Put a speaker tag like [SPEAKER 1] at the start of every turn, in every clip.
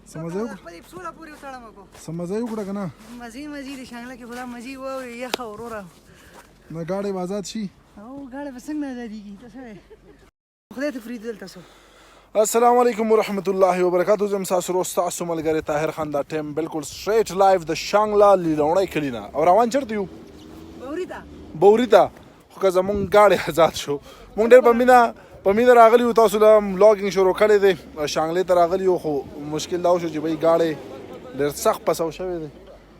[SPEAKER 1] سمزه وکړه
[SPEAKER 2] خپل پسوله پورې وتړم کو
[SPEAKER 1] سمزه وکړه که نه
[SPEAKER 2] مزي د شانګله کې خدا مزي واوري یخه وروره
[SPEAKER 1] نه ګاډی به ازاد شي
[SPEAKER 2] او ګاډی به څنګه ازادېږي ته څه وایې خدای ته فرید دلته څو
[SPEAKER 1] السلام علیکم ورحمت الله وبرکاتہ زم تاسو ستاسو ملګری طاهر خان دا ټیم بالکل سټریټ لایو د شانګلا لیلوړی کلینا او روان چرته یو بوري ته خو که زمونږ ګاډی آزاد شو مونږ ډېر په مینه راغلي یو تاسو له ولاګینګ شروع کړی دی شانګلې ته راغلي یو خو مشکل دا وشو چې بهی ګاډی ډېر سخت پسو شوی دی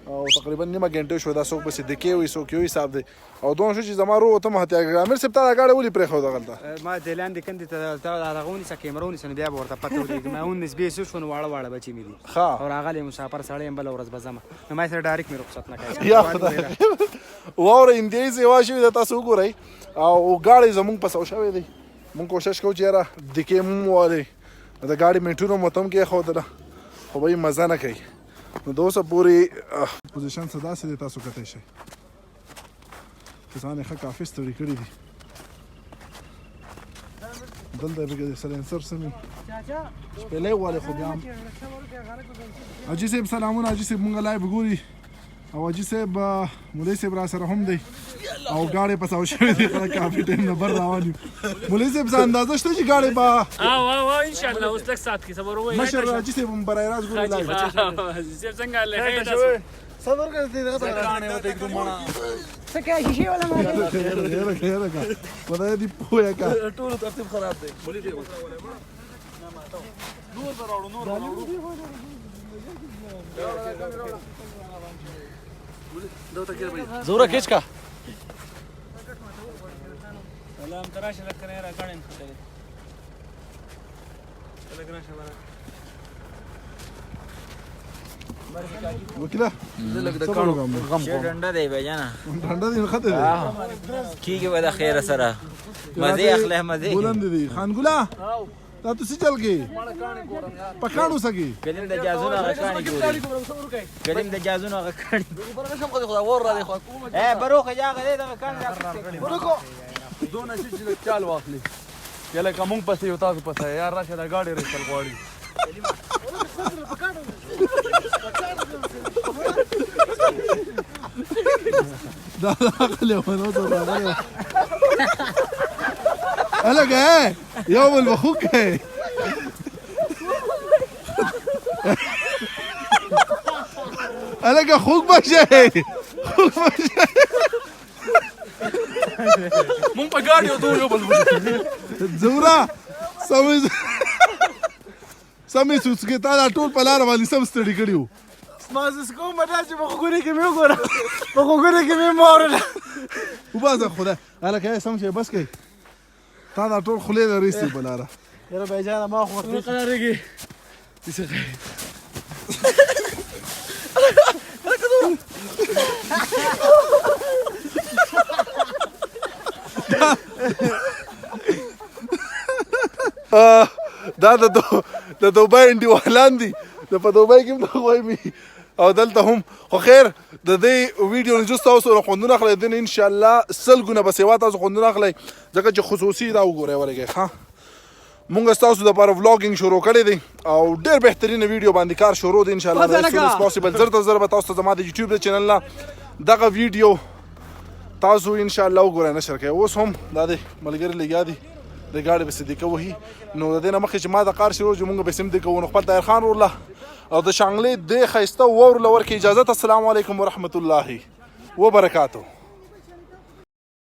[SPEAKER 1] او تقریبا نیمه ګنټه شو دا څوک پسې دکې وي څوک یو حساب دی او دوه شو چې زما رو ته مهتیا ګرامر سپتا دا ګاډی ولې پرېښود دغلته
[SPEAKER 3] ما د لاندې کندې ته هغه ونیسه کیمره ونیسه نو بیا به ورته پته ولګي ما 19 20 شو نو واړه بچي مې دي او راغلی مسافر سړی یم بله ورځ به ځمه نو ما سره ډایرکټ مې رخصت نه کوي
[SPEAKER 1] یا خدای واوره انتهایي سیوا شوې ده تاسو وګورئ او ګاډی زمونږ پسو شوی دی مونږ کوشش کوو چې یاره دکې مو والې د ګاډي میټرونه مو ته هم کېښودله خو به یې مزه نه کوي نو د اوسه پورې پوزیشن څه داسې دی تاسو کتی شئ کسان یې ښه کافي ستړي کړي دي دلته یې پکې سلنسر سمي شپېلۍ غواړي خو بیا هم حاجي صاحب سلامونه حاجي صاحب مونږ لایو ګوري او حاجي صاحب مولوي صاحب را سره هم دی او ګاډی پساو شوی دی خلک کافي ټایم نه بر روان یو مولوي صاحب څه اندازه شته چې ګاډی به
[SPEAKER 4] او انشاءالله اوس لږ ساعت کې صبر ووایي
[SPEAKER 1] مشر حاجي صاحب هم برای راز ګوري لایو
[SPEAKER 4] صاحب څنګه له خیر تاسو
[SPEAKER 1] صبر کوي دغه کانه وته کوم مانا
[SPEAKER 2] څه کوي شیشه ولا ما
[SPEAKER 1] یاره کا خدای دې پوهه کا
[SPEAKER 5] ټول ترتیب خراب دی نور راوړو زوره کېچ کا
[SPEAKER 4] سلام تراشه لکه نه را غاړم خدای لکه راشه
[SPEAKER 1] وکیلا
[SPEAKER 5] لکه د کانو غم
[SPEAKER 6] ډنډه دی به جانا
[SPEAKER 1] ډنډه دې خطر دی
[SPEAKER 6] کیږي به د خیر سره مزه اخله مزه
[SPEAKER 1] بلند دي خان ګلا تا تو څه چل کې پکانو سګي
[SPEAKER 6] کلیم د جازونو غکانی ګوري کلیم د جازونو غکانی
[SPEAKER 5] برګشم خو خدا ور را دی خو
[SPEAKER 6] اے بروخه جاګه دې د کان
[SPEAKER 5] ورکو دونه چې چال واخلي یله کوم پسې یو تاسو پسې یار راشه دا ګاډي رسل غواړي
[SPEAKER 1] دا خلې ونه زه هلکه یو بل بخوک هلکه خوک باشه
[SPEAKER 5] مونږ په ګاډي او دوه یو بل
[SPEAKER 1] زورا سمې سوڅکې تا دا ټول په لاره باندې سم ستړي کړي وو
[SPEAKER 3] مازه کوم مدا چې په خوګوري کې مې وګوره په خوګوري کې مې مورله
[SPEAKER 1] وبازه خدا هلکه سم چې بس کوي تا دا ټول خولې لري سي بلاره
[SPEAKER 3] یاره به جان ما خو قرارېږي
[SPEAKER 1] دا د دوبۍ انډیوالان دي د په دوبۍ کې هم د غوایمي او دلته هم خو خیر د دې ویډیو نه جوست تاسو نه خوندونه اخلئ د ان شاء الله سل ګونه به سیوا تاسو خوندونه اخلئ ځکه چې خصوصي دا وګورئ ورګه ها مونږ تاسو د لپاره ولاګینګ شروع کړی دی او ډېر بهترینه ویډیو باندې کار شروع دی ان شاء الله as soon as possible زر به تاسو ته زما د یوټیوب چینل نه دغه ویډیو تاسو ان شاء الله وګورئ نشر کوي اوس هم دا د ملګری لګیا دي د ګاډي به صدیقه وهي نو د دې نه مخکې چې ما د کار شروع چې مونږ به سم دي کوو نو خپل طاهر خان ورله او د شانګلې د ښایسته وور لور کې اجازه السلام علیکم ورحمت الله وبرکاتو